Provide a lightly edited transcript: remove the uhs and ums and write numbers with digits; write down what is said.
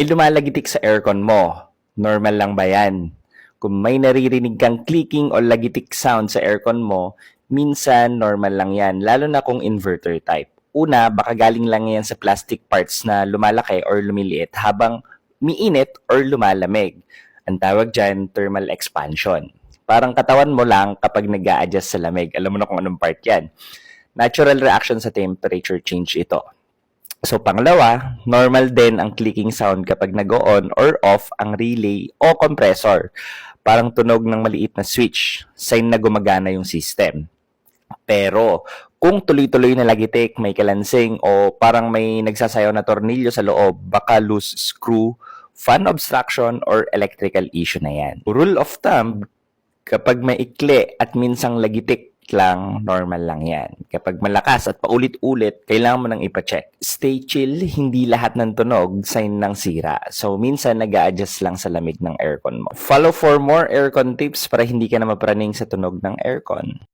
Lumalagitik sa aircon mo. Normal lang ba yan? Kung may naririnig kang clicking o lagitik sound sa aircon mo, minsan normal lang yan, lalo na kung inverter type. Una, baka galing lang yan sa plastic parts na lumalaki or lumiliit habang miinit or lumalamig. Ang tawag dyan, thermal expansion. Parang katawan mo lang kapag nag adjust sa lamig. Alam mo na kung anong part yan. Natural reaction sa temperature change ito. So pangalawa, normal din ang clicking sound kapag nag-on or off ang relay o compressor. Parang tunog ng maliit na switch, sign na gumagana yung system. Pero kung tuloy-tuloy na lagitik, may kalansing o parang may nagsasayaw na tornilyo sa loob, baka loose screw, fan obstruction or electrical issue na yan. Rule of thumb, kapag may ikli at minsang lagitik lang, normal lang yan. Kapag malakas at paulit-ulit, kailangan mo nang ipacheck. Stay chill, hindi lahat ng tunog sign ng sira. So, minsan nag-a-adjust lang sa lamig ng aircon mo. Follow for more aircon tips para hindi ka na mapraning sa tunog ng aircon.